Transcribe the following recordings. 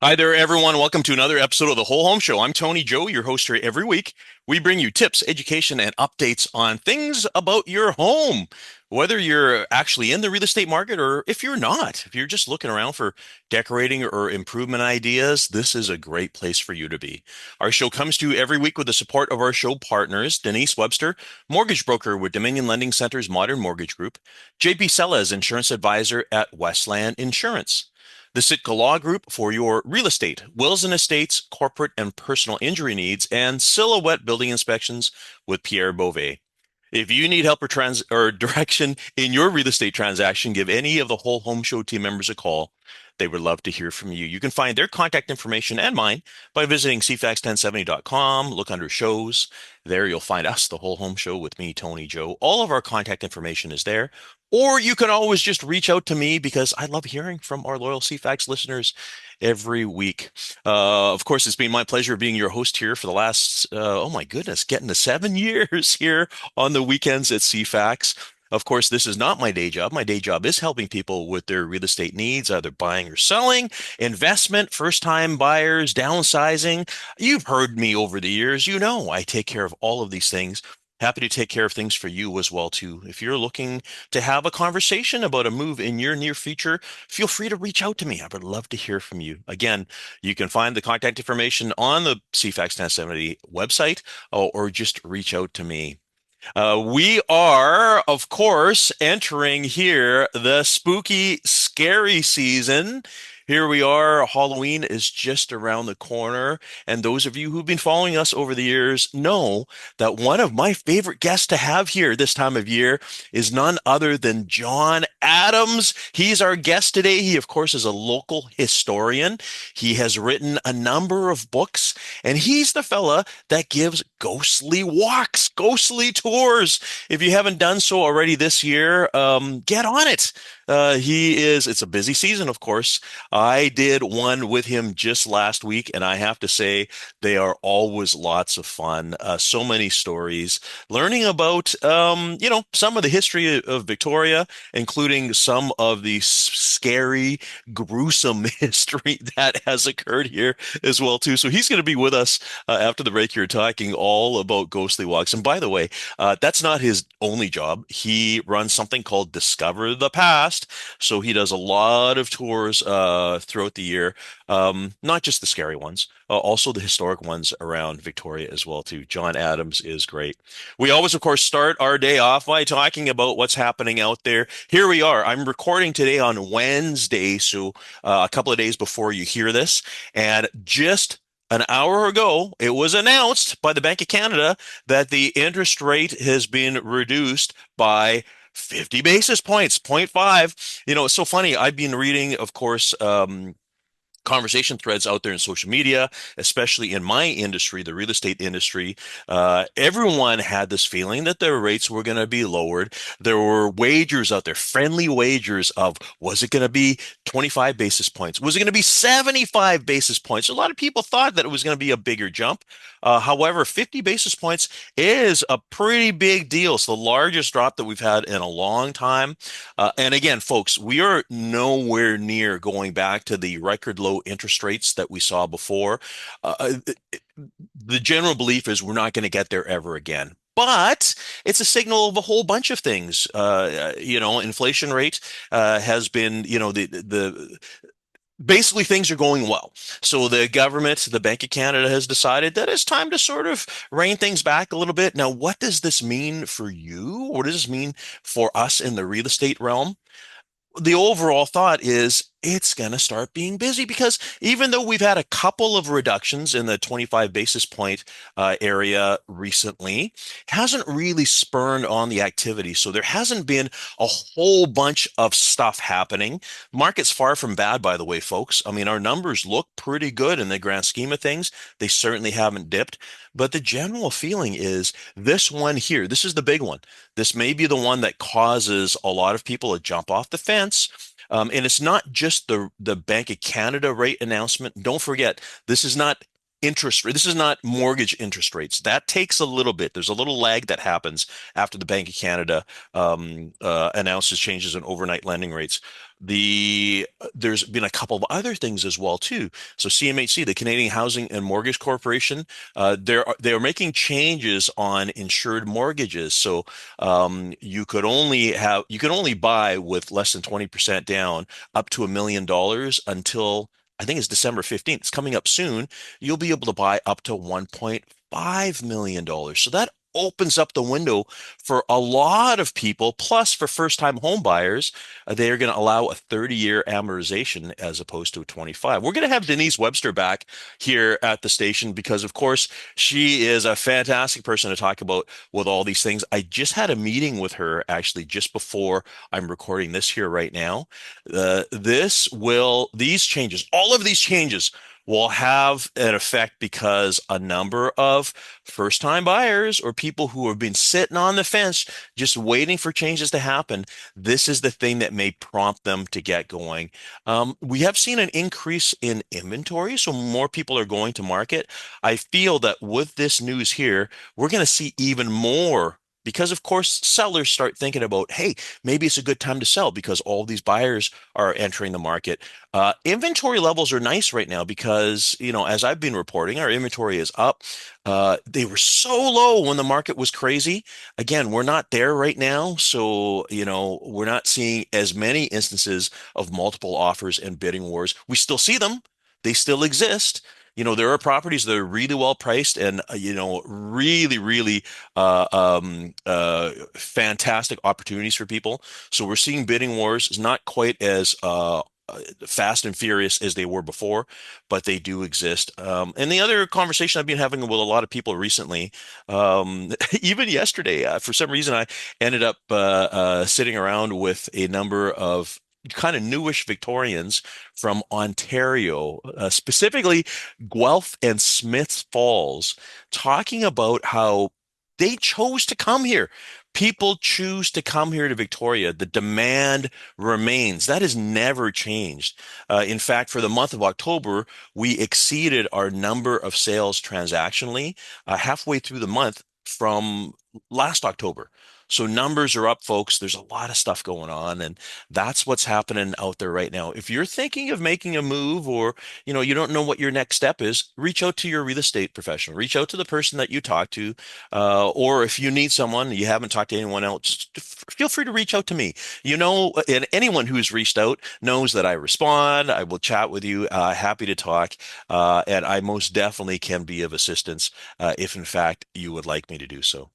Hi there, everyone. Welcome to another episode of the Whole Home Show. I'm Tony Joe, your host here every week. We bring you tips, education, and updates on things about your home. Whether you're actually in the real estate market or if you're not, if you're just looking around for decorating or improvement ideas, this is a great place for you to be. Our show comes to you every week with the support of our show partners, Denise Webster, mortgage broker with Dominion Lending Center's Modern Mortgage Group, JP Sellez, insurance advisor at Westland Insurance. The Sitka Law Group for your real estate, wills and estates, corporate and personal injury needs, and Silhouette Building Inspections with Pierre Beauvais. If you need help or direction in your real estate transaction, give any of the Whole Home Show team members a call. They would love to hear from you. You can find their contact information and mine by visiting cfax1070.com. Look under shows. There you'll find us, the Whole Home Show with me, Tony Joe. All of our contact information is there. Or you can always just reach out to me because I love hearing from our loyal CFAX listeners every week. Of course, it's been my pleasure being your host here for the last, oh my goodness, getting to 7 years here on the weekends at CFAX. Of course, this is not my day job. My day job is helping people with their real estate needs, either buying or selling, investment, first-time buyers, downsizing. You've heard me over the years. You know I take care of all of these things. Happy to take care of things for you as well too. If you're looking to have a conversation about a move in your near future, feel free to reach out to me. I would love to hear from you. Again, you can find the contact information on the CFAX 1070 website or just reach out to me. We are, of course, entering here the spooky, scary season. Here we are. Halloween is just around the corner. And those of you who've been following us over the years know that one of my favorite guests to have here this time of year is none other than John Adams. He's our guest today. He, of course, is a local historian. He has written a number of books, and he's the fella that gives ghostly walks, ghostly tours. If you haven't done so already this year, get on it. It's a busy season, of course. I did one with him just last week, and I have to say, they are always lots of fun. So many stories, learning about, some of the history of Victoria, including some of the scary, gruesome history that has occurred here as well, too. So he's going to be with us after the break here talking all about ghostly walks. And by the way, that's not his only job. He runs something called Discover the Past. So he does a lot of tours throughout the year, not just the scary ones, also the historic ones around Victoria as well, too. John Adams is great. We always, of course, start our day off by talking about what's happening out there. Here we are. I'm recording today on Wednesday, so a couple of days before you hear this. And just an hour ago, it was announced by the Bank of Canada that the interest rate has been reduced by 50 basis points, zero point 0.5. It's so funny. I've been reading, of course, conversation threads out there in social media, especially in my industry, the real estate industry. Everyone had this feeling that their rates were going to be lowered. There were wagers out there, friendly wagers of, was it going to be 25 basis points? Was it going to be 75 basis points? A lot of people thought that it was going to be a bigger jump. However, 50 basis points is a pretty big deal. It's the largest drop that we've had in a long time. And again, folks, we are nowhere near going back to the record low interest rates that we saw before. Uh, the general belief is we're not going to get there ever again. But it's a signal of a whole bunch of things. Inflation rate has been, the basically things are going well. So the government, the Bank of Canada has decided that it's time to sort of rein things back a little bit. Now, what does this mean for you? What does this mean for us in the real estate realm? The overall thought is it's going to start being busy because even though we've had a couple of reductions in the 25 basis point area recently, it hasn't really spurned on the activity. So there hasn't been a whole bunch of stuff happening. Market's far from bad, by the way, folks. I mean, our numbers look pretty good in the grand scheme of things. They certainly haven't dipped. But the general feeling is this one here, this is the big one. This may be the one that causes a lot of people to jump off the fence. And it's not just the Bank of Canada rate announcement. Don't forget, this is not interest rate. This is not mortgage interest rates. That takes a little bit. There's a little lag that happens after the Bank of Canada announces changes in overnight lending rates. There's been a couple of other things as well too. So CMHC, the Canadian Housing and Mortgage Corporation, they are making changes on insured mortgages. So you could only buy with less than 20% down up to $1 million until I think it's December 15th. It's coming up soon. You'll be able to buy up to $1.5 million. So that opens up the window for a lot of people. Plus, for first-time home buyers, they are going to allow a 30-year amortization as opposed to a 25. We're going to have Denise Webster back here at the station because, of course, she is a fantastic person to talk about with all these things. I just had a meeting with her actually just before I'm recording this here right now. These changes, all of these changes will have an effect because a number of first-time buyers or people who have been sitting on the fence just waiting for changes to happen, this is the thing that may prompt them to get going. We have seen an increase in inventory, so more people are going to market. I feel that with this news here, we're going to see even more. Because of course, sellers start thinking about, hey, maybe it's a good time to sell because all these buyers are entering the market. Inventory levels are nice right now because, as I've been reporting, our inventory is up. They were so low when the market was crazy. Again, we're not there right now. So, we're not seeing as many instances of multiple offers and bidding wars. We still see them. They still exist. There are properties that are really well priced and, really, really fantastic opportunities for people. So we're seeing bidding wars is not quite as fast and furious as they were before, but they do exist. And the other conversation I've been having with a lot of people recently, even yesterday, for some reason, I ended up sitting around with a number of kind of newish Victorians from Ontario, specifically Guelph and Smiths Falls, talking about how they chose to come here. People choose to come here to Victoria. The demand remains. That has never changed. In fact, for the month of October, we exceeded our number of sales transactionally halfway through the month from last October. So numbers are up, folks. There's a lot of stuff going on, and that's what's happening out there right now. If you're thinking of making a move or, you don't know what your next step is, reach out to your real estate professional. Reach out to the person that you talk to. Or if you need someone, you haven't talked to anyone else, just feel free to reach out to me. And anyone who's reached out knows that I respond. I will chat with you. Happy to talk. And I most definitely can be of assistance if, in fact, you would like me to do so.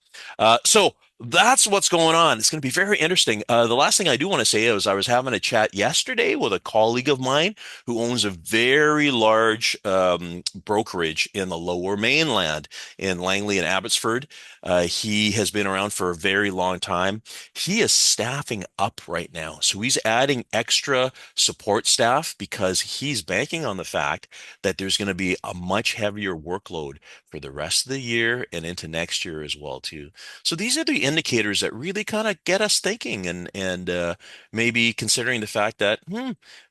So that's what's going on. It's going to be very interesting. The last thing I do want to say is I was having a chat yesterday with a colleague of mine who owns a very large brokerage in the Lower Mainland in Langley and Abbotsford. He has been around for a very long time. He is staffing up right now. So he's adding extra support staff because he's banking on the fact that there's going to be a much heavier workload for the rest of the year and into next year as well too. So these are the indicators that really kind of get us thinking and maybe considering the fact that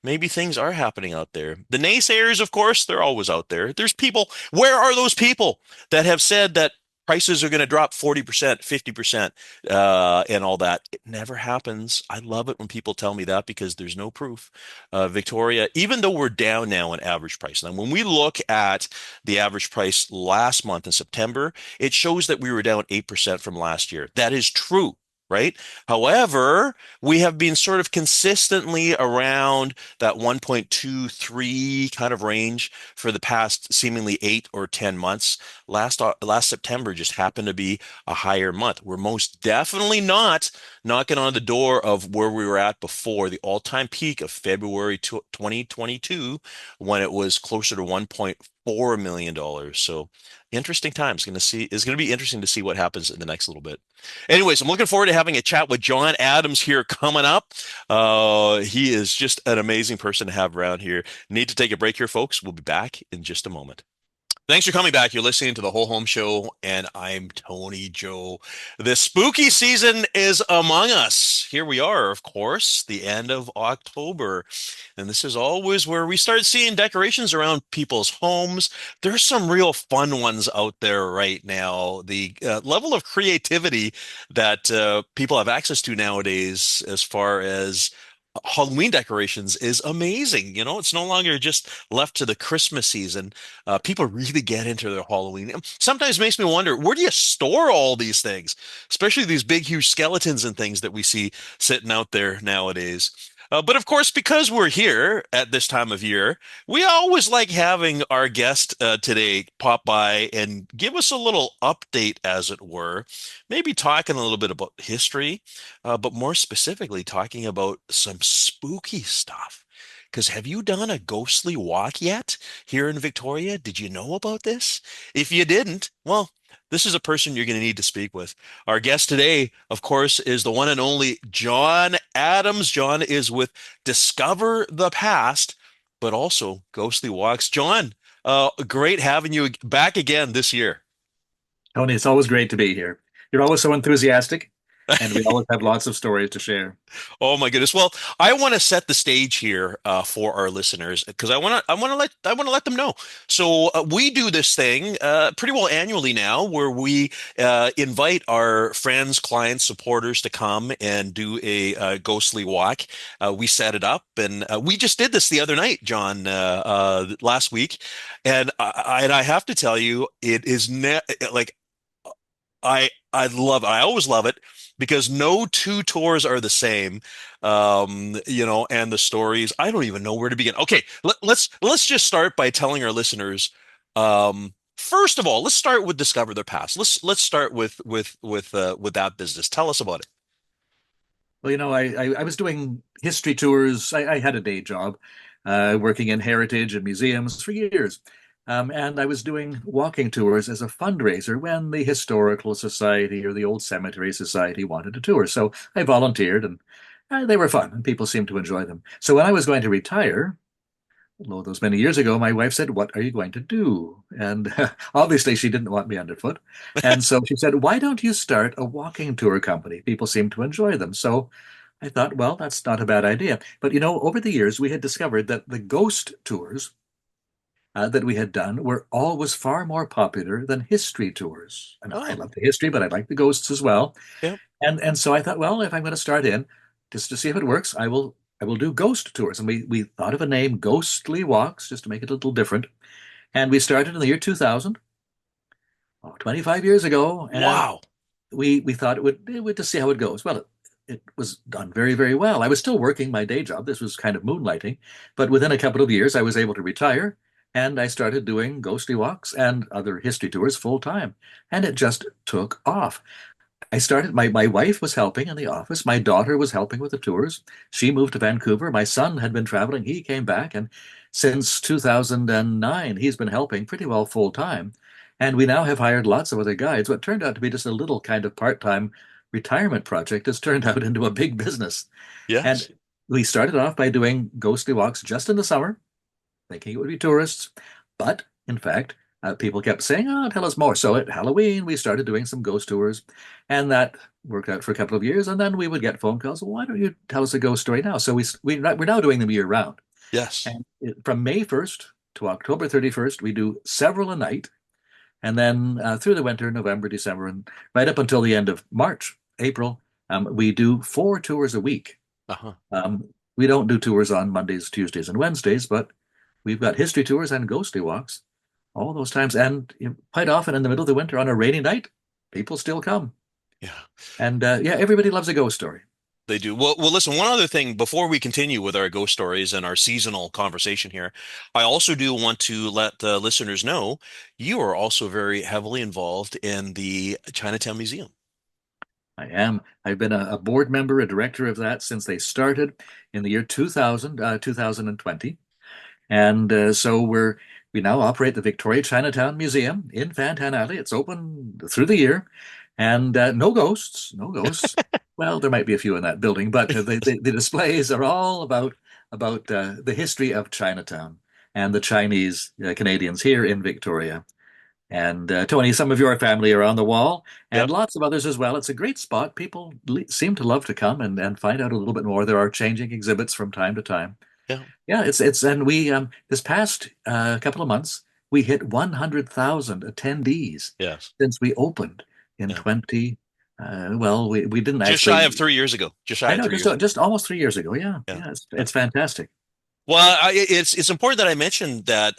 maybe things are happening out there. The naysayers, of course, they're always out there. There's people. Where are those people that have said that prices are going to drop 40%, 50%, and all that? It never happens. I love it when people tell me that because there's no proof. Victoria, even though we're down now in average price, now when we look at the average price last month in September, it shows that we were down 8% from last year. That is true. Right. However, we have been sort of consistently around that 1.23 kind of range for the past seemingly 8 or 10 months. Last September just happened to be a higher month. We're most definitely not knocking on the door of where we were at before the all-time peak of February 2022 when it was closer to $1.4 million. So interesting times. It's going to be interesting to see what happens in the next little bit. Anyways, I'm looking forward to having a chat with John Adams here coming up. He is just an amazing person to have around here. Need to take a break here, folks. We'll be back in just a moment. Thanks for coming back. You're listening to the Whole Home Show, and I'm Tony Joe. The spooky season is among us. Here we are, of course, the end of October. And this is always where we start seeing decorations around people's homes. There's some real fun ones out there right now. The level of creativity that people have access to nowadays, as far as Halloween decorations, is amazing. You know, it's no longer just left to the Christmas season. People really get into their Halloween. Sometimes makes me wonder, where do you store all these things, especially these big, huge skeletons and things that we see sitting out there nowadays? But of course, because we're here at this time of year, we always like having our guest today pop by and give us a little update, as it were. Maybe talking a little bit about history, but more specifically, talking about some spooky stuff. Because have you done a ghostly walk yet here in Victoria? Did you know about this? If you didn't, well, this is a person you're going to need to speak with. Our guest today, of course, is the one and only John Adams. John is with Discover the Past, but also Ghostly Walks. John, great having you back again this year. Tony, it's always great to be here. You're always so enthusiastic, and we always have lots of stories to share. Oh my goodness. Well, I want to set the stage here for our listeners because I want to let them know. So we do this thing pretty well annually now, where we invite our friends, clients, supporters to come and do a, ghostly walk. We set it up, and we just did this the other night, John, last week, and I have to tell you, it is ne like I love it. I always love it because no two tours are the same. And the stories, I don't even know where to begin. Okay, let's just start by telling our listeners. First of all, let's start with Discover Their Past. Let's start with that business. Tell us about it. Well, I was doing history tours. I had a day job working in heritage and museums for years. And I was doing walking tours as a fundraiser when the Historical Society or the Old Cemetery Society wanted a tour. So I volunteered, and they were fun, and people seemed to enjoy them. So when I was going to retire, although those many years ago, my wife said, "What are you going to do?" And obviously, she didn't want me underfoot. And so she said, "Why don't you start a walking tour company? People seem to enjoy them." So I thought, well, that's not a bad idea. But over the years, we had discovered that the ghost tours that we had done were always far more popular than history tours. And I Oh, love the history, but I like the ghosts as well. yeah. And so I thought, well, if I'm going to start in, just to see if it works, I will do ghost tours. And we thought of a name, Ghostly Walks, just to make it a little different. And we started in the year 2000, 25 years ago, and Wow. we thought it would just see how it goes. Well, it was done very, very well. I was still working my day job. This was kind of moonlighting, but within a couple of years, I was able to retire, and I started doing ghostly walks and other history tours full time, and it just took off. My wife was helping in the office. My daughter was helping with the tours. She moved to Vancouver. My son had been traveling. He came back, and since 2009, he's been helping pretty well full time. And we now have hired lots of other guides. What turned out to be just a little kind of part-time retirement project has turned out into a big business. And Yes. we started off by doing ghostly walks just in the summer, thinking it would be tourists. But in fact, people kept saying, "Oh, tell us more." So at Halloween, we started doing some ghost tours, and that worked out for a couple of years. And then we would get phone calls. "Well, why don't you tell us a ghost story now?" So we're now doing them year round. Yes. And from May 1st to October 31st, we do several a night. And then through the winter, November, December, and right up until the end of March, April, we do 4 tours a week. Uh-huh. We don't do tours on Mondays, Tuesdays, and Wednesdays, but we've got history tours and ghostly walks all those times. And quite often in the middle of the winter on a rainy night, people still come. Yeah. And yeah, everybody loves a ghost story. They do. Well, listen, one other thing before we continue with our ghost stories and our seasonal conversation here, I also do want to let the listeners know you are also very heavily involved in the Chinatown Museum. I am. I've been a board member, a director of that since they started in the year 2000, 2020. And so we now operate the Victoria Chinatown Museum in Fantan Alley. It's open through the year, and no ghosts, no ghosts. Well, there might be a few in that building, but the displays are all about the history of Chinatown and the Chinese Canadians here in Victoria. And Tony, some of your family are on the wall, and Yep. lots of others as well. It's a great spot. People seem to love to come and find out a little bit more. There are changing exhibits from time to time. Yeah. Yeah, it's and we this past couple of months we hit 100,000 attendees Yes. since we opened in Yeah. 20. Well, we didn't Just shy actually. of 3 years ago. Just shy I of know, 3 years ago. just almost 3 years ago. Yeah, Yeah. yeah, it's Yeah. it's fantastic. Well, it's important that I mentioned that.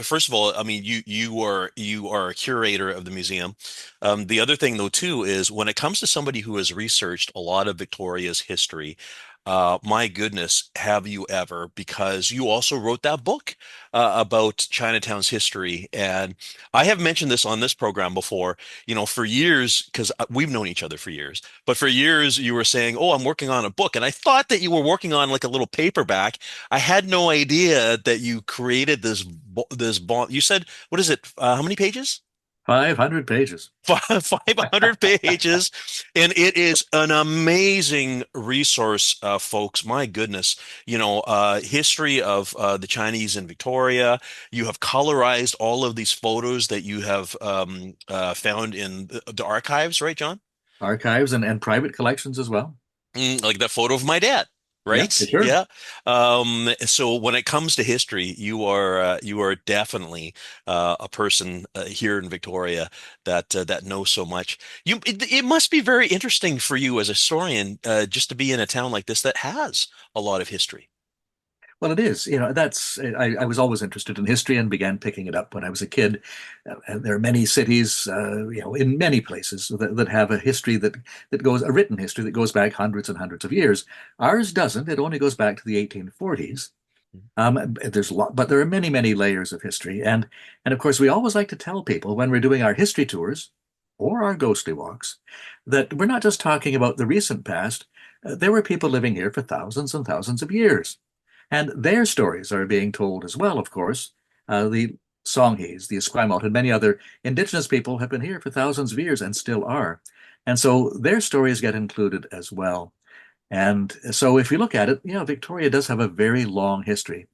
First of all, I mean, you are a curator of the museum. The other thing, though, too, is when it comes to somebody who has researched a lot of Victoria's history, my goodness, have you ever? Because you also wrote that book about Chinatown's history, and I have mentioned this on this program before. You know, for years, because we've known each other for years, but for years you were saying, "Oh, I'm working on a book," and I thought that you were working on like a little paperback. I had no idea that you created this bond. You said, what is it? How many pages? 500 pages. 500 pages, and it is an amazing resource, folks. My goodness, history of the Chinese in Victoria. You have colorized all of these photos that you have found in the archives, right, John? Archives and private collections as well. Like that photo of my dad, Yeah, right? sure. Yeah. So when it comes to history, you are definitely a person here in Victoria that knows so much. It must be very interesting for you as a historian just to be in a town like this that has a lot of history. Well, it is. That's I was always interested in history and began picking it up when I was a kid. And there are many cities, in many places that have a history that goes a written history that goes back hundreds and hundreds of years. Ours doesn't. It only goes back to the 1840s. There's a lot, but there are many, many layers of history, and of course, we always like to tell people when we're doing our history tours or our ghostly walks that we're not just talking about the recent past. There were people living here for thousands and thousands of years. And their stories are being told as well, of course. The Songhees, the Esquimalt, and many other indigenous people have been here for thousands of years and still are. And so their stories get included as well. And so if you look at it, Victoria does have a very long history,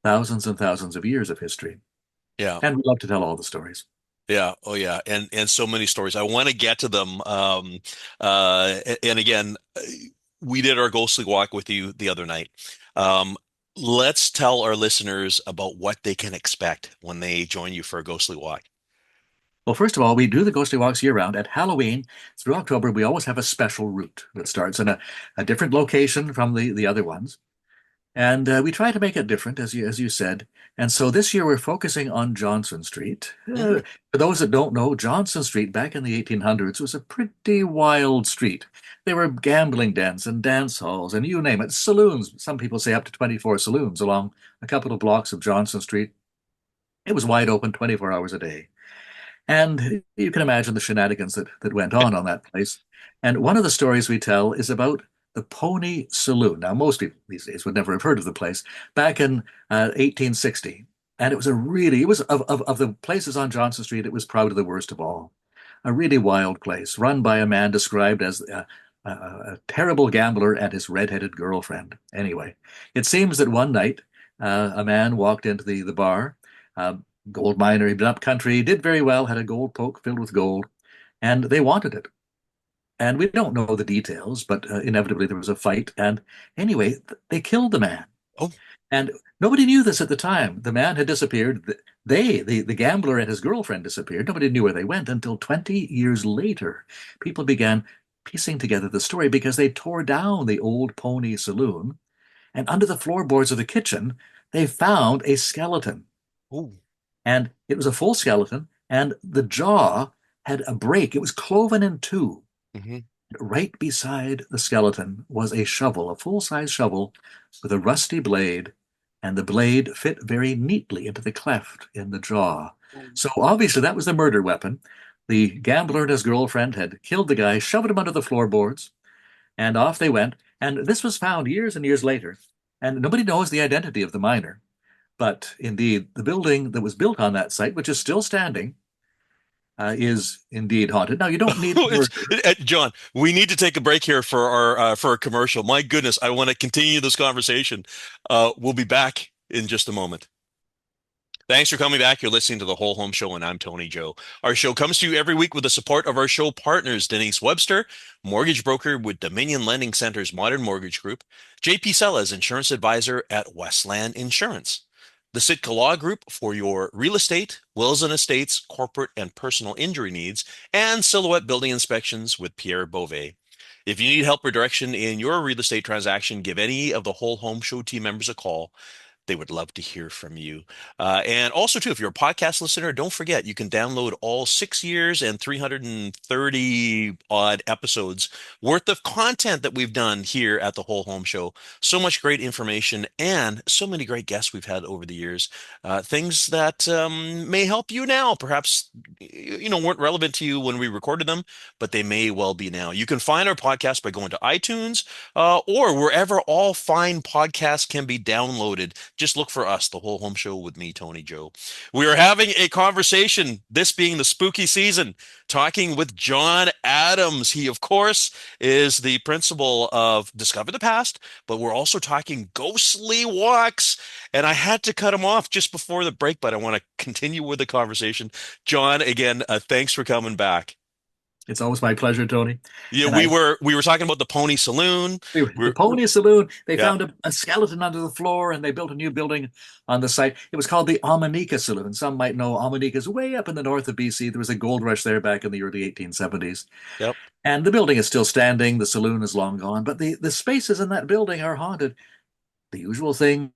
thousands and thousands of years of history. Yeah. And we love to tell all the stories. Yeah, oh yeah, and so many stories. I want to get to them. And again, we did our ghostly walk with you the other night. Um, let's tell our listeners about what they can expect when they join you for a ghostly walk. Well, first of all, we do the ghostly walks year round. At Halloween through October, we always have a special route that starts in a different location from the other ones. And we try to make it different, as you said. And so this year we're focusing on Johnson Street. Mhm. For those that don't know, Johnson Street back in the 1800s was a pretty wild street. There were gambling dens and dance halls and you name it, saloons. Some people say up to 24 saloons along a couple of blocks of Johnson Street. It was wide open 24 hours a day. And you can imagine the shenanigans that went on that place. And one of the stories we tell is about the Pony Saloon. Now, most people these days would never have heard of the place. Back in 1860, and it was of the places on Johnson Street, it was probably the worst of all. A really wild place, run by a man described as a terrible gambler and his red-headed girlfriend. Anyway, it seems that one night a man walked into the bar. Uh, Gold miner, he'd been up country, did very well, had a gold poke filled with gold, and they wanted it. And we don't know the details, but inevitably there was a fight. And anyway, they killed the man. Oh, And nobody knew this at the time. The man had disappeared. The gambler and his girlfriend disappeared. Nobody knew where they went until 20 years later. People began piecing together the story because they tore down the old Pony Saloon. And under the floorboards of the kitchen, they found a skeleton. oh, And it was a full skeleton, and the jaw had a break. It was cloven in two. hmm Right beside the skeleton was a shovel, a full-size shovel with a rusty blade, and the blade fit very neatly into the cleft in the jaw. So obviously that was the murder weapon. The gambler and his girlfriend had killed the guy, shoved him under the floorboards, and off they went. And this was found years and years later, and nobody knows the identity of the miner. But indeed, the building that was built on that site, which is still standing, is indeed haunted. Now, you don't need to worry. John, we need to take a break here for a commercial. My goodness, I want to continue this conversation. We'll be back in just a moment. Thanks for coming back. You're listening to the Whole Home Show, and I'm Tony Joe. Our show comes to you every week with the support of our show partners, Denise Webster, mortgage broker with Dominion Lending Center's Modern Mortgage Group, JP Sellers, insurance advisor at Westland Insurance, the Sitka Law Group for your real estate, wills and estates, corporate and personal injury needs, and Silhouette Building Inspections with Pierre Beauvais. If you need help or direction in your real estate transaction, give any of the Whole Home Show team members a call. They would love to hear from you. And also, too, if you're a podcast listener, don't forget you can download all 6 years and 330 odd episodes worth of content that we've done here at the Whole Home Show. So much great information and so many great guests we've had over the years. Things that may help you now, perhaps, weren't relevant to you when we recorded them, but they may well be now. You can find our podcast by going to iTunes or wherever all fine podcasts can be downloaded. Just look for us, The Whole Home Show with me, Tony Joe. We are having a conversation, this being the spooky season, talking with John Adams. He, of course, is the principal of Discover the Past, but we're also talking ghostly walks. And I had to cut him off just before the break, but I want to continue with the conversation. John, again, thanks for coming back. It's always my pleasure, Tony. Yeah, And we were talking about the Pony Saloon. the Pony Saloon, they Yeah. found a skeleton under the floor and they built a new building on the site. It was called the Amanika Saloon. Some might know Amanika is way up in the north of BC. There was a gold rush there back in the early 1870s. Yep. And the building is still standing. The saloon is long gone, but the spaces in that building are haunted. The usual things,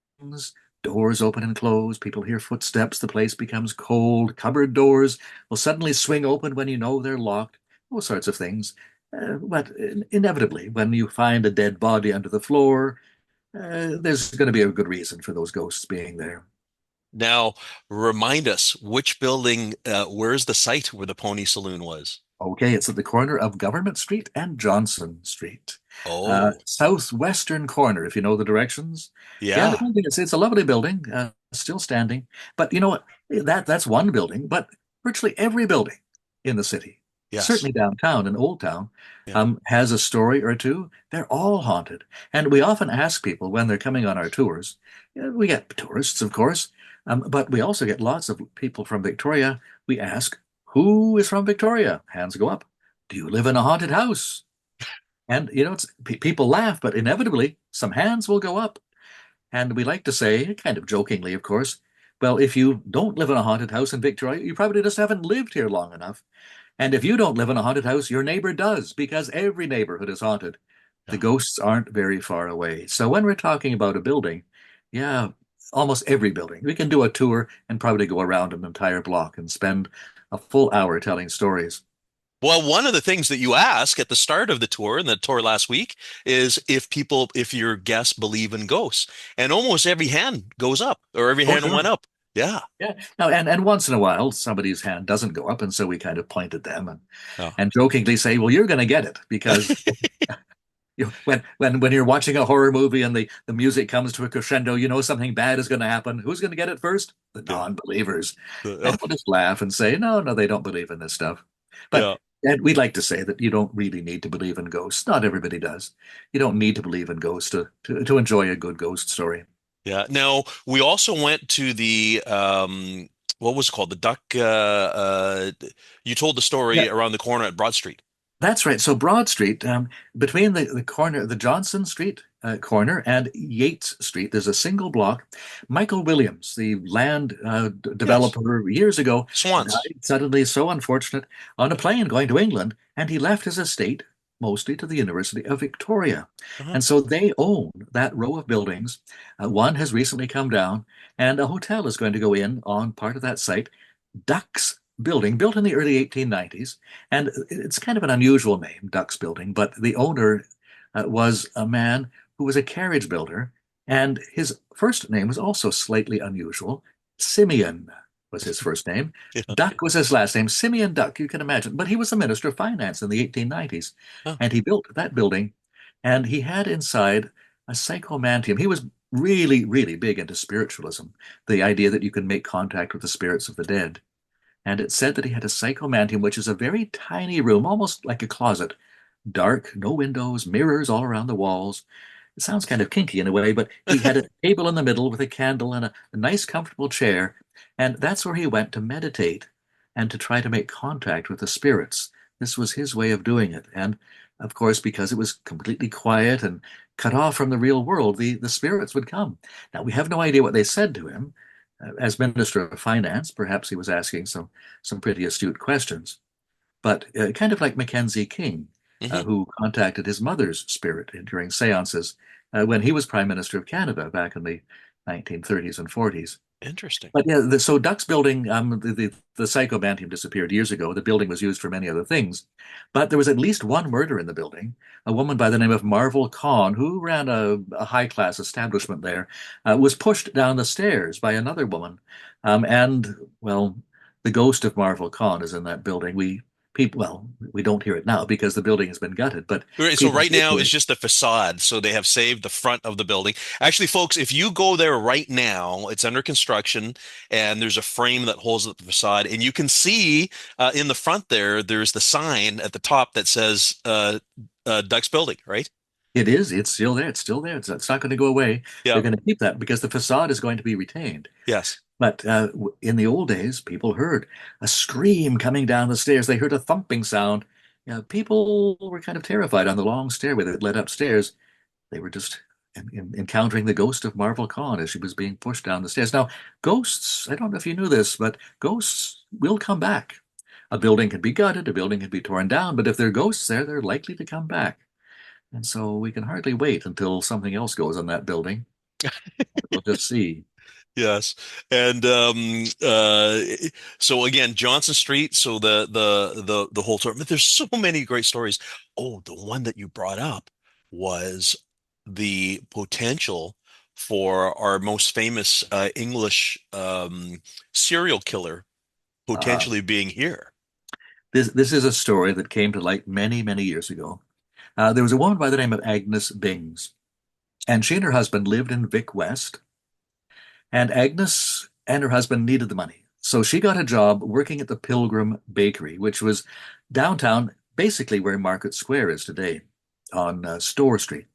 doors open and close, people hear footsteps, the place becomes cold, cupboard doors will suddenly swing open when you know they're locked, all sorts of things. But inevitably, when you find a dead body under the floor, there's going to be a good reason for those ghosts being there. Now, remind us which building, where's the site where the Pony Saloon was? Okay, it's at the corner of Government Street and Johnson Street. Oh, Southwestern corner, if you know the directions. Yeah, the yeah. building it's a lovely building, still standing. But you know what? That's one building, but virtually every building in the city, Yes. certainly downtown and Old Town, Yeah. has a story or two. They're all haunted. And we often ask people when they're coming on our tours, we get tourists, of course, but we also get lots of people from Victoria. We ask, who is from Victoria? Hands go up. Do you live in a haunted house? And people laugh, but inevitably some hands will go up. And we like to say, kind of jokingly, of course, well, if you don't live in a haunted house in Victoria, you probably just haven't lived here long enough. And if you don't live in a haunted house, your neighbor does, because every neighborhood is haunted. The Yeah. ghosts aren't very far away. So when we're talking about a building, yeah, almost every building, we can do a tour and probably go around an entire block and spend a full hour telling stories. Well, one of the things that you ask at the start of the tour and the tour last week is if your guests believe in ghosts, and almost every hand goes up, or every Oh, hand sure. went up. Yeah. Yeah. Now, and once in a while, somebody's hand doesn't go up, and so we kind of point at them Yeah. and jokingly say, "Well, you're going to get it," because when you're watching a horror movie and the music comes to a crescendo, you know something bad is going to happen. Who's going to get it first? The Yeah. non-believers. Yeah. And we'll just laugh and say, "No, no, they don't believe in this stuff." But Yeah. and we'd like to say that you don't really need to believe in ghosts. Not everybody does. You don't need to believe in ghosts to enjoy a good ghost story. Yeah. Now, we also went to the what was it called? The Duck you told the Yeah. story around the corner at Broad Street. That's right. So Broad Street, between the corner, the Johnson Street corner and Yates Street, there's a single block. Michael Williams, the land Yes. developer years ago, Swans. died suddenly, so unfortunate, on a plane going to England, and he left his estate mostly to the University of Victoria. Uh-huh. And so they own that row of buildings. One has recently come down, and a hotel is going to go in on part of that site. Ducks Building, built in the early 1890s. And it's kind of an unusual name, Ducks Building, but the owner was a man who was a carriage builder. And his first name was also slightly unusual. Simeon was his first name. Yeah. Duck was his last name. Simeon Duck, you can imagine. But he was a minister of finance in the 1890s. Oh, And he built that building. And he had inside a psychomantium. He was really, really big into spiritualism, the idea that you can make contact with the spirits of the dead. And it said that he had a psychomantium, which is a very tiny room, almost like a closet, dark, no windows, mirrors all around the walls. It sounds kind of kinky in a way, but he had a table in the middle with a candle and a nice, comfortable chair, and that's where he went to meditate and to try to make contact with the spirits. This was his way of doing it. And of course, because it was completely quiet and cut off from the real world, the spirits would come. Now, we have no idea what they said to him. As Minister of Finance, perhaps he was asking some pretty astute questions. But kind of like Mackenzie King, Hmm. who contacted his mother's spirit during seances when he was Prime Minister of Canada back in the 1930s and 40s. Interesting. But yeah, so Duck's building, the Psychobantium disappeared years ago. The building was used for many other things, but there was at least one murder in the building. A woman by the name of Marvel Kahn, who ran a high-class establishment there, was pushed down the stairs by another woman. And well, the ghost of Marvel Kahn is in that building. We don't hear it now because the building has been gutted, but Right, so people right did now hear it's it. just the facade. So they have saved the front of the building. Actually, folks, if you go there right now, it's under construction and there's a frame that holds up the facade. And you can see in the front there, there's the sign at the top that says Duck's Building, right? It is. It's still there. It's still there. It's not going to go away. Yeah. They're going to keep that because the facade is going to be retained. Yes. But in the old days, people heard a scream coming down the stairs. They heard a thumping sound. People were kind of terrified on the long stairway that led upstairs. They were just encountering the ghost of Marvel Kahn as she was being pushed down the stairs. Now, ghosts, I don't know if you knew this, but ghosts will come back. A building can be gutted, a building can be torn down, but if there are ghosts there, they're likely to come back. And so we can hardly wait until something else goes on that building. We'll just see. Yes. And so again, Johnson Street, so the whole tour. But there's so many great stories. Oh, the one that you brought up was the potential for our most famous English serial killer Uh, potentially being here. this is a story that came to light many, many years ago. There was a woman by the name of Agnes Bings, and she and her husband lived in Vic West. And Agnes and her husband needed the money. So she got a job working at the Pilgrim Bakery, which was downtown, basically where Market Square is today, on Store Street.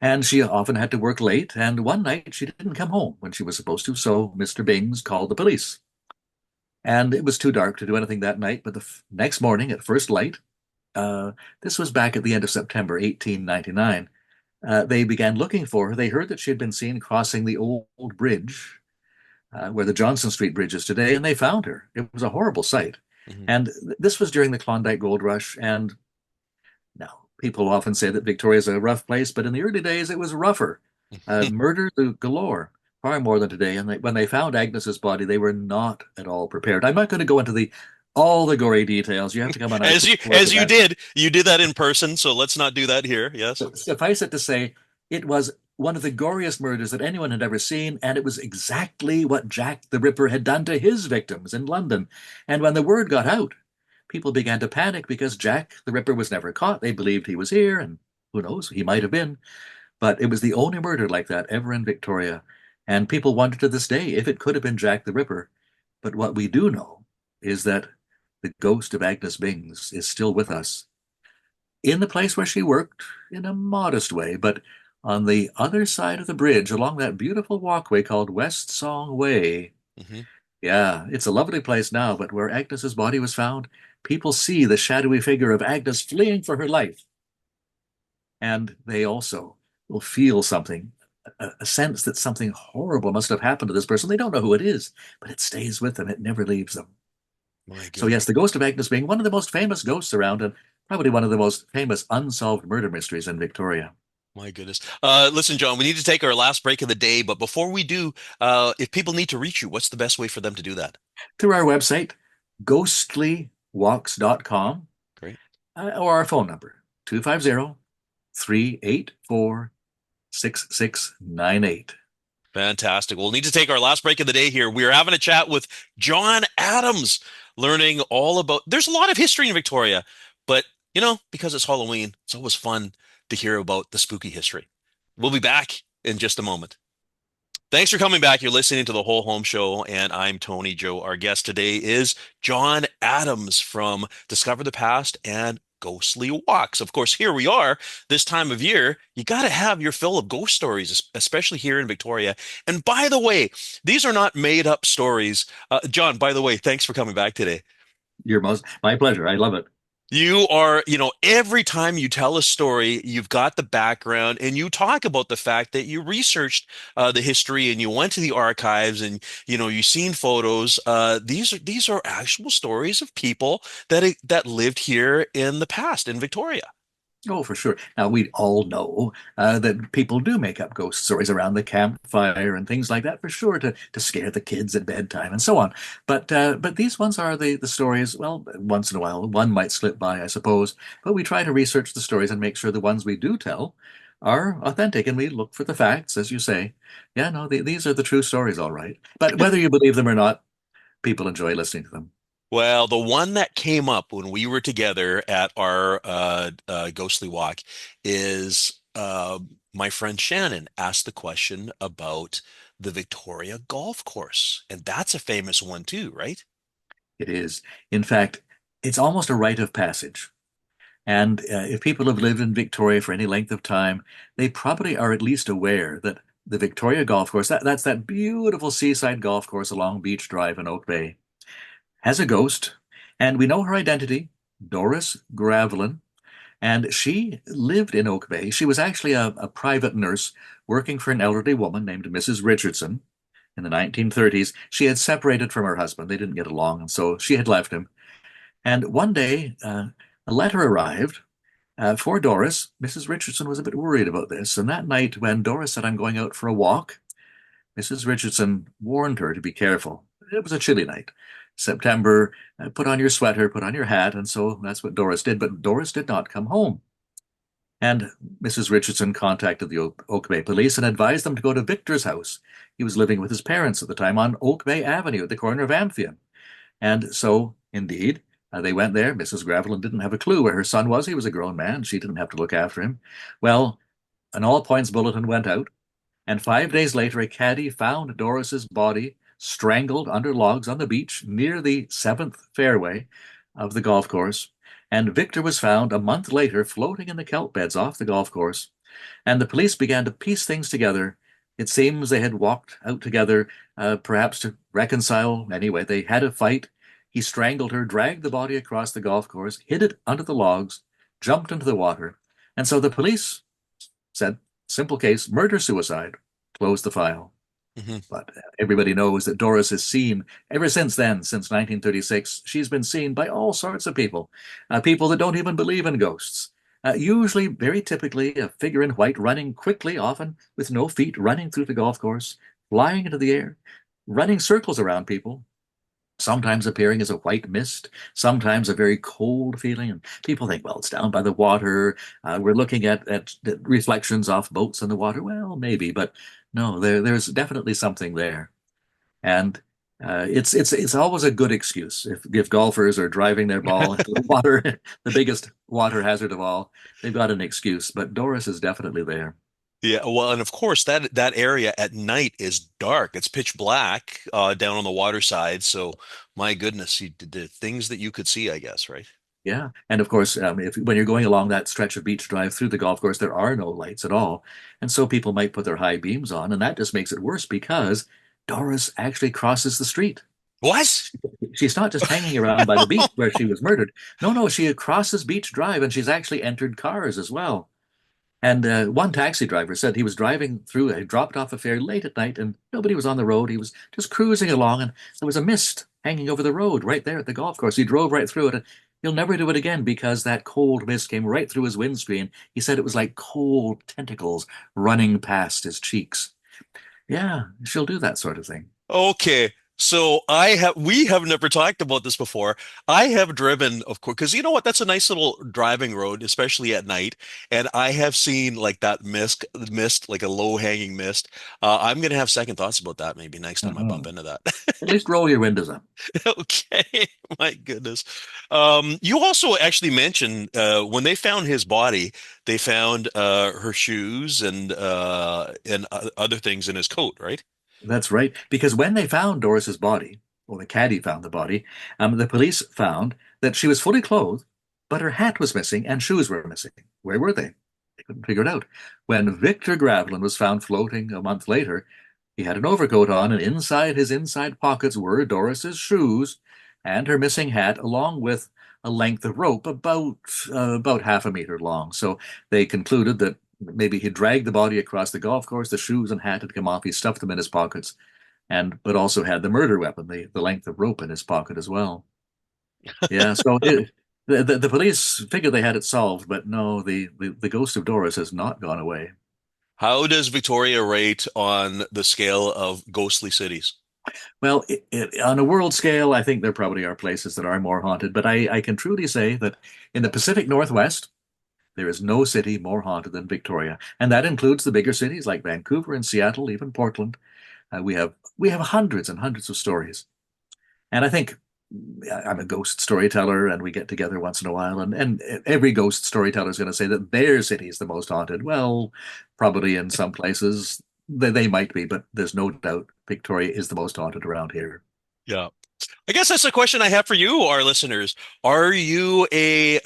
And she often had to work late, and one night she didn't come home when she was supposed to, so Mr. Bings called the police. And it was too dark to do anything that night, but the next morning at first light, uh, this was back at the end of September 1899, they began looking for her. They heard that she had been seen crossing the old bridge where the Johnson Street Bridge is today, and they found her. It was a horrible sight. Mhm. And this was during the Klondike Gold Rush. And now people often say that Victoria is a rough place, but in the early days it was rougher. Murder galore, far more than today. And when they found Agnes's body, they were not at all prepared. I'm not going to go into the all the gory details. You have to come on our tour for As that. you did that in person, so let's not do that here. Yes. Suffice it to say, it was one of the goriest murders that anyone had ever seen, and it was exactly what Jack the Ripper had done to his victims in London. And when the word got out, people began to panic because Jack the Ripper was never caught. They believed he was here, and who knows, he might have been. But it was the only murder like that ever in Victoria. And people wonder to this day if it could have been Jack the Ripper. But what we do know is that the ghost of Agnes Bings is still with us in the place where she worked in a modest way, but on the other side of the bridge along that beautiful walkway called West Song Way. Hmm. Yeah, it's a lovely place now, but where Agnes's body was found, people see the shadowy figure of Agnes fleeing for her life. And they also will feel something, a sense that something horrible must have happened to this person. They don't know who it is, but it stays with them. It never leaves them. My So yes, goodness. the ghost of Agnes being one of the most famous ghosts around and probably one of the most famous unsolved murder mysteries in Victoria. My goodness. Listen, John, we need to take our last break of the day, but before we do, if people need to reach you, what's the best way for them to do that? Through our website, ghostlywalks.com, Great. or our phone number, 250-384-6698. Fantastic. We'll need to take our last break of the day here. We are having a chat with John Adams, learning all about, there's a lot of history in Victoria, but because it's Halloween, it's always fun to hear about the spooky history. We'll be back in just a moment. Thanks for coming back. You're listening to the Whole Home Show, and I'm Tony Joe. Our guest today is John Adams from Discover the Past and ghostly walks. Of course, here we are this time of year. You got to have your fill of ghost stories, especially here in Victoria. And by the way, these are not made up stories. John, by the way, thanks for coming back today. My pleasure. I love it. You are, every time you tell a story, you've got the background and you talk about the fact that you researched the history and you went to the archives and you've seen photos. These are actual stories of people that lived here in the past in Victoria. Oh, for sure. Now, we all know that people do make up ghost stories around the campfire and things like that, for sure, to scare the kids at bedtime and so on. But these ones are the stories. Well, once in a while, one might slip by, I suppose. But we try to research the stories and make sure the ones we do tell are authentic, and we look for the facts, as you say. Yeah, no, these are the true stories, all right. But whether you believe them or not, people enjoy listening to them. Well, the one that came up when we were together at our ghostly walk is my friend Shannon asked the question about the Victoria Golf Course. And that's a famous one too, right? It is. In fact, it's almost a rite of passage. And if people have lived in Victoria for any length of time, they probably are at least aware that the Victoria Golf Course, that's that beautiful seaside golf course along Beach Drive in Oak Bay, has a ghost. And we know her identity, Doris Gravelin. And she lived in Oak Bay. She was actually a private nurse working for an elderly woman named Mrs. Richardson in the 1930s. She had separated from her husband. They didn't get along, and so she had left him. And one day, a letter arrived for Doris. Mrs. Richardson was a bit worried about this. And that night, when Doris said, "I'm going out for a walk," Mrs. Richardson warned her to be careful. It was a chilly night. September, put on your sweater, put on your hat. And so that's what Doris did. But Doris did not come home. And Mrs. Richardson contacted the Oak Bay police and advised them to go to Victor's house. He was living with his parents at the time on Oak Bay Avenue at the corner of Amphion. And so, indeed, they went there. Mrs. Gravelin didn't have a clue where her son was. He was a grown man. She didn't have to look after him. Well, an all points bulletin went out, and 5 days later, a caddy found Doris's body strangled under logs on the beach near the seventh fairway of the golf course. And Victor was found a month later floating in the kelp beds off the golf course. And the police began to piece things together. It seems they had walked out together, perhaps to reconcile. Anyway, they had a fight. He strangled her, dragged the body across the golf course, hid it under the logs, jumped into the water. And so the police said, simple case, murder-suicide, closed the file. Mhm. But everybody knows that Doris is seen ever since then, since 1936. She's been seen by all sorts of people, people that don't even believe in ghosts. Usually, very typically, a figure in white running quickly, often with no feet, running through the golf course, flying into the air, running circles around people, sometimes appearing as a white mist, sometimes a very cold feeling. And people think, well, it's down by the water. We're looking at reflections off boats in the water. Well, maybe, but no, there's definitely something there. And it's always a good excuse if golfers are driving their ball into the water, the biggest water hazard of all, they've got an excuse. But Doris is definitely there. Yeah, well, and of course that area at night is dark. It's pitch black down on the water side. So my goodness, the things that you could see, I guess, right? Yeah, and of course, if when you're going along that stretch of beach drive through the golf course, there are no lights at all, and so people might put their high beams on, and that just makes it worse because Doris actually crosses the street. What? She's not just hanging around by the beach where she was murdered. No, no, she crosses Beach Drive, and she's actually entered cars as well. And one taxi driver said he was driving through, he dropped off a fare late at night, and nobody was on the road. He was just cruising along, and there was a mist hanging over the road right there at the golf course. He drove right through it, and he'll never do it again because that cold mist came right through his windscreen. He said it was like cold tentacles running past his cheeks. Yeah, she'll do that sort of thing. Okay. So we have never talked about this before. I have driven, of course, because you know what? That's a nice little driving road, especially at night. And I have seen like that mist, like a low hanging mist. I'm gonna have second thoughts about that maybe next time I bump Mhm. into that. At least roll your windows up. Okay, my goodness. You also actually mentioned when they found his body, they found her shoes and other things in his coat, right? That's right. Because when they found Doris's body, or the caddy found the body, the police found that she was fully clothed. but her hat was missing and shoes were missing. Where were they? They couldn't figure it out. When Victor Gravelin was found floating a month later, he had an overcoat on, and inside his inside pockets were Doris's shoes and her missing hat, along with a length of rope about half a meter long. So they concluded that maybe he dragged the body across the golf course. The shoes and hat had come off. He stuffed them in his pockets, and but also had the murder weapon, the length of rope in his pocket as well. Yeah, so the police figured they had it solved, but no, the ghost of Doris has not gone away. How does Victoria rate on the scale of ghostly cities? Well, on a world scale, I think there probably are places that are more haunted, but I can truly say that in the Pacific Northwest, there is no city more haunted than Victoria, and that includes the bigger cities like Vancouver and Seattle, even Portland. We have hundreds and hundreds of stories, and I think I'm a ghost storyteller, and we get together once in a while, and every ghost storyteller is going to say that their city is the most haunted. Well, probably in some places they might be, but there's no doubt Victoria is the most haunted around here. Yeah. I guess that's the question I have for you, our listeners. Are you a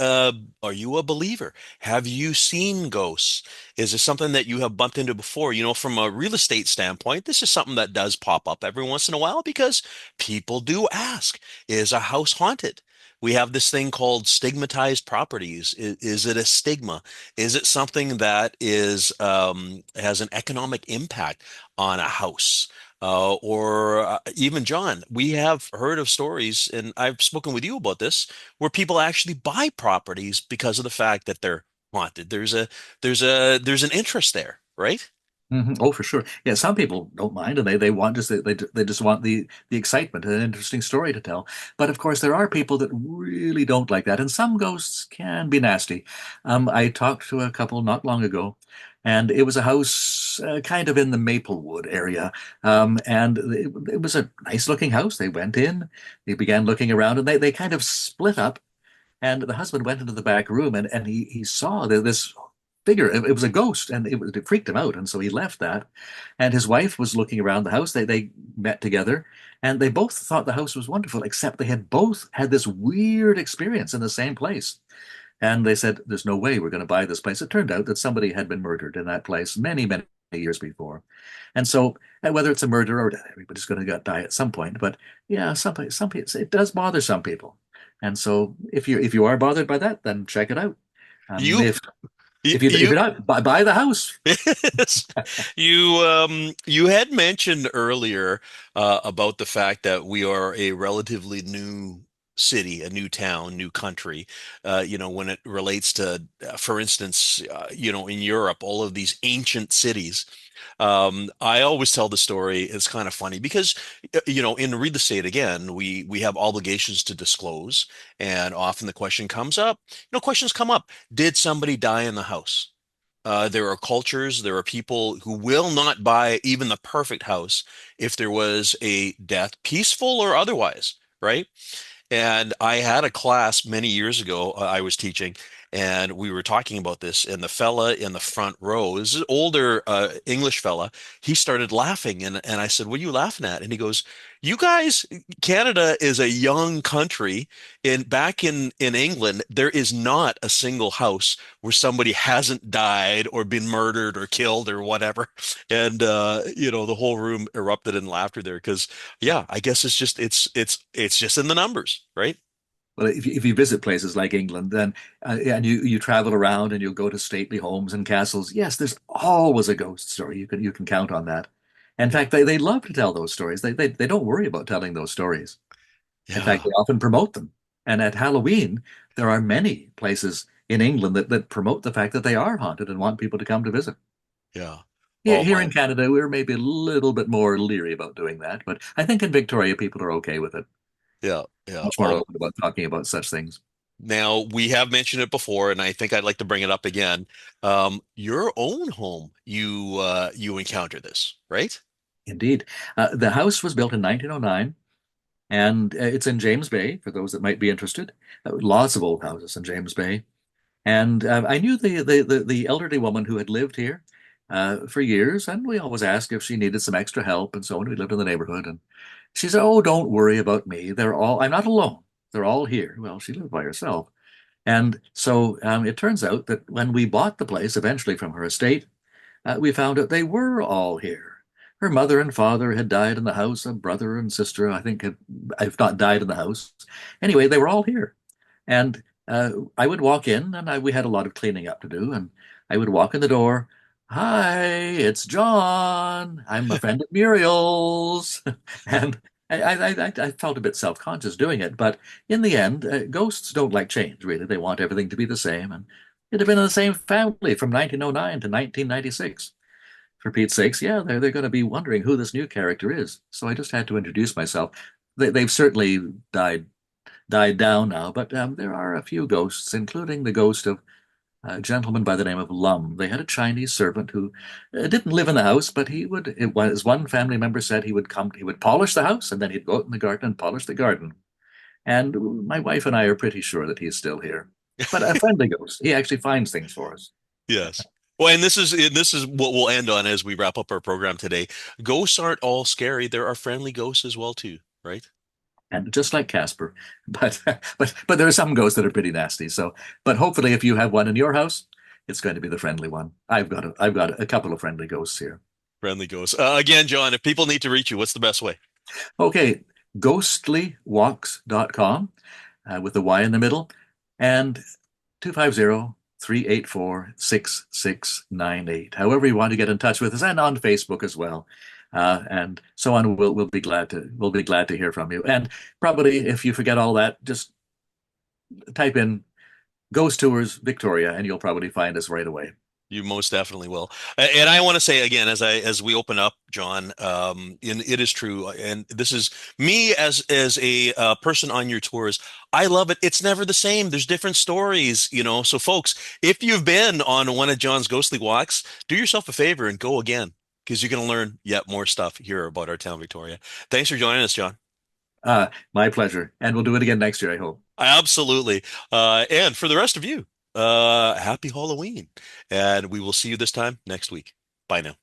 are you a believer? Have you seen ghosts? Is this something that you have bumped into before? You know, from a real estate standpoint, this is something that does pop up every once in a while because people do ask, is a house haunted? We have this thing called stigmatized properties. Is it a stigma? Is it something that is has an economic impact on a house? Or even John, we have heard of stories, and I've spoken with you about this, where people actually buy properties because of the fact that they're haunted. There's an interest there, right? Oh, for sure. Yeah, some people don't mind, and they want just they just want the excitement and an interesting story to tell. But of course, there are people that really don't like that, and some ghosts can be nasty. I talked to a couple not long ago, and it was a house kind of in the Maplewood area, and it was a nice looking house. They went in, they began looking around, and they kind of split up. And the husband went into the back room, and he saw this figure. It was a ghost, and it freaked him out. And so he left that. And his wife was looking around the house. They met together, and they both thought the house was wonderful, except they had both had this weird experience in the same place. And they said, "There's no way we're going to buy this place." It turned out that somebody had been murdered in that place many, many years before. And so, whether it's a murder or everybody's going to die at some point, but yeah, some people, it does bother some people. And so, if you are bothered by that, then check it out. You, If if you, you're not, buy the house. you had mentioned earlier about the fact that we are a relatively new city, a new town, new country. You know, when it relates to, for instance, you know, in Europe, all of these ancient cities. I always tell the story. It's kind of funny because, you know, in real estate, again, we have obligations to disclose, and often the question comes up. You know, questions come up. Did somebody die in the house? There are cultures, there are people who will not buy even the perfect house if there was a death, peaceful or otherwise, right? And I had a class many years ago I was teaching, and we were talking about this. And the fella in the front row, this is an older English fella, he started laughing. And I said, "What are you laughing at?" And he goes, "You guys, Canada is a young country. Back in England, there is not a single house where somebody hasn't died or been murdered or killed or whatever." And you know, the whole room erupted in laughter there because yeah, I guess it's just in the numbers, right? Well, if you visit places like England, then and you travel around and you'll go to stately homes and castles, yes, there's always a ghost story. You can count on that. In Yeah. fact, they love to tell those stories. They don't worry about telling those stories. In fact, Yeah. they often promote them. And at Halloween, there are many places in England that promote the fact that they are haunted and want people to come to visit. Yeah. Here, Oh here my. in Canada, we're maybe a little bit more leery about doing that, but I think in Victoria, people are okay with it. Yeah. Yeah. Much more Oh, open about talking about such things. now we have mentioned it before, and I think I'd like to bring it up again. Your own home, you encounter this, right? Indeed. The house was built in 1909, and it's in James Bay, for those that might be interested. Lots of old houses in James Bay. And I knew the elderly woman who had lived here for years, and we always asked if she needed some extra help and so on. We lived in the neighborhood, and she said, "Oh, don't worry about me. I'm not alone. They're all here." Well, she lived by herself. And so it turns out that when we bought the place eventually from her estate, we found out they were all here. Her mother and father had died in the house. A brother and sister, I think, had, if not died in the house. Anyway, they were all here. And I would walk in, and we had a lot of cleaning up to do. And I would walk in the door. Hi, it's John. I'm a friend of Muriel's. And I felt a bit self-conscious doing it. But in the end, ghosts don't like change, really. They want everything to be the same. And it had been in the same family from 1909 to 1996. For Pete's sakes, yeah, they're going to be wondering who this new character is. So I just had to introduce myself. They've certainly died down now, but there are a few ghosts, including the ghost of a gentleman by the name of Lum. They had a Chinese servant who didn't live in the house, but as one family member said, he would polish the house, and then he'd go out in the garden and polish the garden. And my wife and I are pretty sure that he's still here. But a friendly ghost. He actually finds things for us. Yes. Well, and this is what we'll end on as we wrap up our program today. Ghosts aren't all scary. There are friendly ghosts as well too, right? And just like Casper, but but there are some ghosts that are pretty nasty. So, but hopefully, if you have one in your house, it's going to be the friendly one. I've got a couple of friendly ghosts here. Friendly ghosts. Again, John, if people need to reach you, what's the best way? Okay, ghostlywalks.com with the Y in the middle, and 250-384-6698. However you want to get in touch with us, and on Facebook as well. And so on, we'll be glad to hear from you. And probably if you forget all that, just type in Ghost Tours Victoria, and you'll probably find us right away. You most definitely will. And I want to say again, as we open up, John, and it is true. And this is me as a person on your tours. I love it. It's never the same. There's different stories, you know. So, folks, if you've been on one of John's ghostly walks, do yourself a favor and go again, because you're going to learn yet more stuff here about our town, Victoria. Thanks for joining us, John. My pleasure. And we'll do it again next year, I hope. Absolutely. And for the rest of you, happy Halloween. And we will see you this time next week. Bye now.